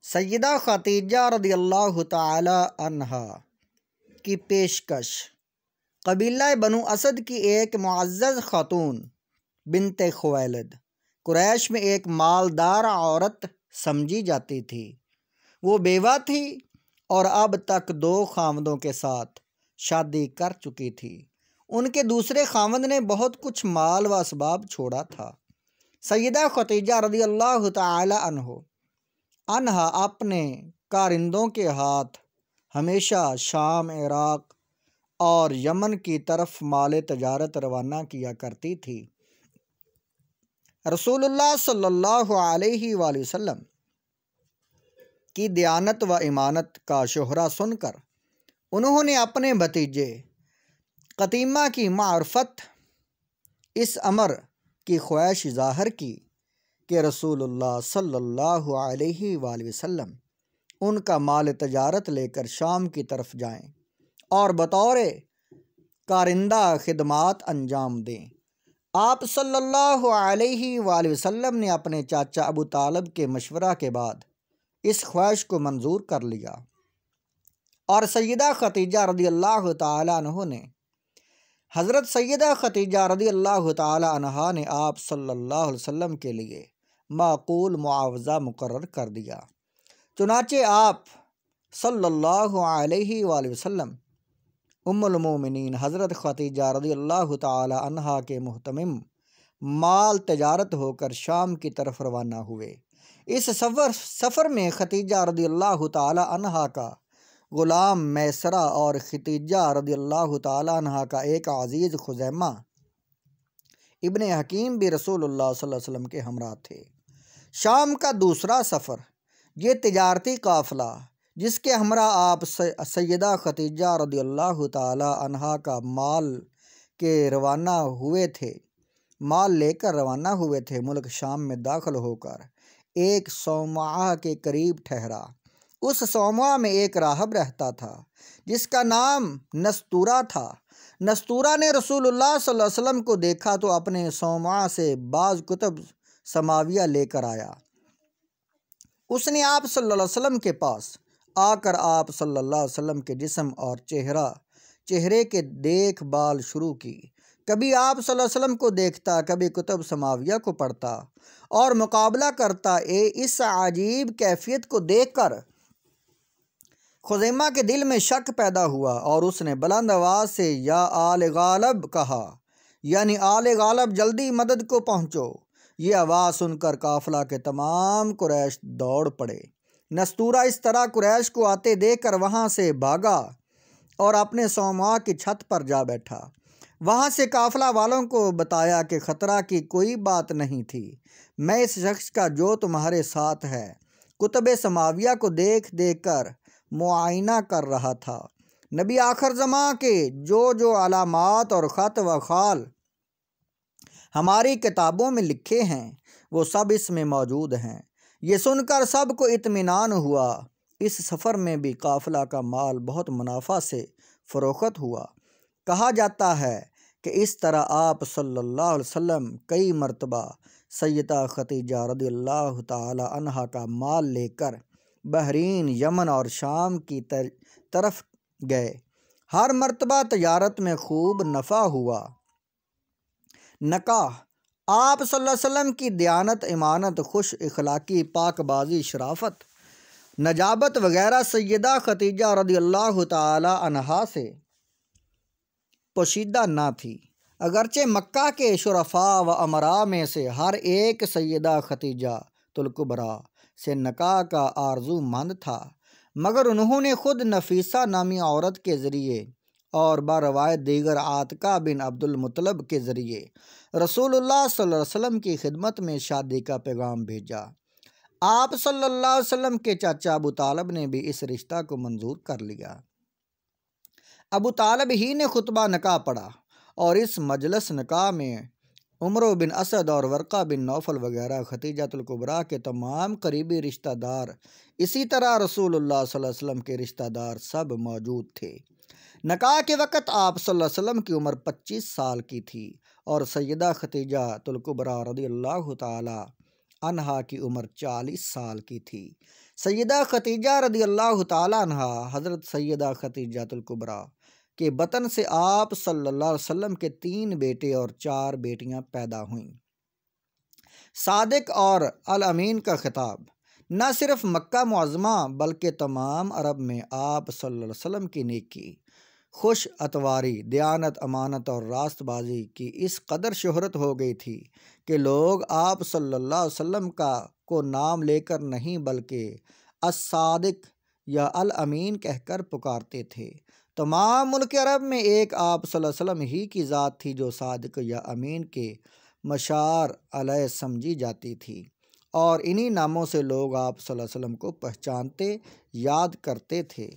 سیدہ خدیجہ رضی اللہ تعالی عنہا کی پیشکش۔ قبیلہ بنو اسد کی ایک معزز خاتون بنت خویلد قریش میں ایک مالدار عورت سمجھی جاتی تھی۔ وہ بیوہ تھی اور اب تک 2 خاوندوں کے ساتھ شادی کر چکی تھی۔ ان کے دوسرے خاوند نے بہت کچھ مال و اسباب چھوڑا تھا۔ سیدہ خدیجہ رضی اللہ تعالی عنہا اپنے کارندوں کے ہاتھ ہمیشہ شام، عراق اور یمن کی طرف مال تجارت روانہ کیا کرتی تھی۔ رسول اللہ صلی اللہ علیہ وآلہ وسلم کی دیانت و امانت کا شہرہ سن کر انہوں نے اپنے بھتیجے قتیمہ کی معرفت اس امر کی خواہش ظاہر کی کہ رسول اللہ صلی اللہ علیہ وآلہ وسلم ان کا مال تجارت لے کر شام کی طرف جائیں اور بطور کارندہ خدمات انجام دیں۔ آپ صلی اللہ علیہ وآلہ وسلم نے اپنے چاچا ابو طالب کے مشورہ کے بعد اس خواہش کو منظور کر لیا، اور سیدہ خدیجہ رضی اللہ تعالی عنہ نے حضرت سیدہ خدیجہ رضی اللہ تعالی عنہا نے آپ صلی اللہ علیہ وسلم کے لیے معقول معاوضہ مقرر کر دیا۔ چنانچہ آپ صلی اللہ علیہ وآلہ وسلم ام المومنین حضرت خدیجہ رضی اللہ تعالی عنہا کے محتمم مال تجارت ہو کر شام کی طرف روانہ ہوئے۔ اس سفر میں خدیجہ رضی اللہ تعالی عنہا کا غلام میسرہ اور خدیجہ رضی اللہ تعالی عنہا کا ایک عزیز خزیمہ ابن حکیم بھی رسول اللہ صلی اللہ علیہ وسلم کے ہمراہ تھے۔ شام کا دوسرا سفر، یہ تجارتی قافلہ جس کے ہمراہ آپ سیدہ خدیجہ رضی اللہ تعالی عنہا کا مال لے کر روانہ ہوئے تھے، ملک شام میں داخل ہو کر ایک صومعہ کے قریب ٹھہرا۔ اس صومعہ میں ایک راہب رہتا تھا جس کا نام نستورہ تھا۔ نستورہ نے رسول اللہ صلی اللہ علیہ وسلم کو دیکھا تو اپنے صومعہ سے بعض کتب سماویہ لے کر آیا۔ اس نے آپ صلی اللہ علیہ وسلم کے پاس آ کر آپ صلی اللہ علیہ وسلم کے جسم اور چہرے کے دیکھ بھال شروع کی۔ کبھی آپ صلی اللہ علیہ وسلم کو دیکھتا، کبھی کتب سماویہ کو پڑھتا اور مقابلہ کرتا۔ اس عجیب کیفیت کو دیکھ کر خزیمہ کے دل میں شک پیدا ہوا اور اس نے بلند آواز سے یا آل غالب کہا، یعنی آل غالب جلدی مدد کو پہنچو۔ یہ آواز سن کر قافلہ کے تمام قریش دوڑ پڑے۔ نستورہ اس طرح قریش کو آتے دیکھ کر وہاں سے بھاگا اور اپنے صومعہ کی چھت پر جا بیٹھا۔ وہاں سے قافلہ والوں کو بتایا کہ خطرہ کی کوئی بات نہیں تھی، میں اس شخص کا جو تمہارے ساتھ ہے کتب سماویہ کو دیکھ کر معائنہ کر رہا تھا۔ نبی آخر زماں کے جو علامات اور خط و خال ہماری کتابوں میں لکھے ہیں وہ سب اس میں موجود ہیں۔ یہ سن کر سب کو اطمینان ہوا۔ اس سفر میں بھی قافلہ کا مال بہت منافع سے فروخت ہوا۔ کہا جاتا ہے کہ اس طرح آپ صلی اللہ علیہ وسلم کئی مرتبہ سیدہ خدیجہ رضی اللہ تعالی عنہا کا مال لے کر بحرین، یمن اور شام کی طرف گئے۔ ہر مرتبہ تجارت میں خوب نفع ہوا۔ نکاح، آپ صلی اللہ علیہ وسلم کی دیانت، امانت، خوش اخلاقی، پاک بازی، شرافت، نجابت وغیرہ سیدہ خدیجہ رضی اللہ تعالی عنہا سے پوشیدہ نہ تھی۔ اگرچہ مکہ کے شرفاء و امراء میں سے ہر ایک سیدہ خدیجہ الکبریٰ سے نکاح کا آرزو مند تھا، مگر انہوں نے خود نفیسہ نامی عورت کے ذریعے اور بروایت دیگر عاتقہ بن عبد المطلب کے ذریعے رسول اللہ صلی اللہ علیہ وسلم کی خدمت میں شادی کا پیغام بھیجا۔ آپ صلی اللہ علیہ وسلم کے چاچا ابو طالب نے بھی اس رشتہ کو منظور کر لیا۔ ابو طالب ہی نے خطبہ نکاح پڑھا اور اس مجلس نکاح میں عمرو بن اسد اور ورقہ بن نوفل وغیرہ خدیجہ الکبریٰ کے تمام قریبی رشتہ دار، اسی طرح رسول اللہ صلی اللہ علیہ وسلم کے رشتہ دار سب موجود تھے۔ نکاح کے وقت آپ صلی اللہ علیہ وسلم کی عمر 25 سال کی تھی اور سیدہ خدیجہ الکبریٰ رضی اللہ تعالی عنہا کی عمر 40 سال کی تھی۔ سیدہ خدیجہ رضی اللہ تعالیٰ عنہا، حضرت سیدہ خدیجہ الکبریٰ کے بطن سے آپ صلی اللہ علیہ وسلم کے 3 بیٹے اور 4 بیٹیاں پیدا ہوئیں۔ صادق اور الامین کا خطاب نہ صرف مکہ معظمہ بلکہ تمام عرب میں آپ صلی اللہ علیہ وسلم کی نیکی، خوش اتواری، دیانت، امانت اور راست بازی کی اس قدر شہرت ہو گئی تھی کہ لوگ آپ صلی اللہ علیہ وسلم کو نام لے کر نہیں بلکہ الصادق یا الامین کہہ کر پکارتے تھے۔ تمام ملک عرب میں ایک آپ صلی اللہ علیہ وسلم ہی کی ذات تھی جو صادق یا امین کے مشار علیہ سمجھی جاتی تھی، اور انہی ناموں سے لوگ آپ صلی اللہ علیہ وسلم کو پہچانتے، یاد کرتے تھے۔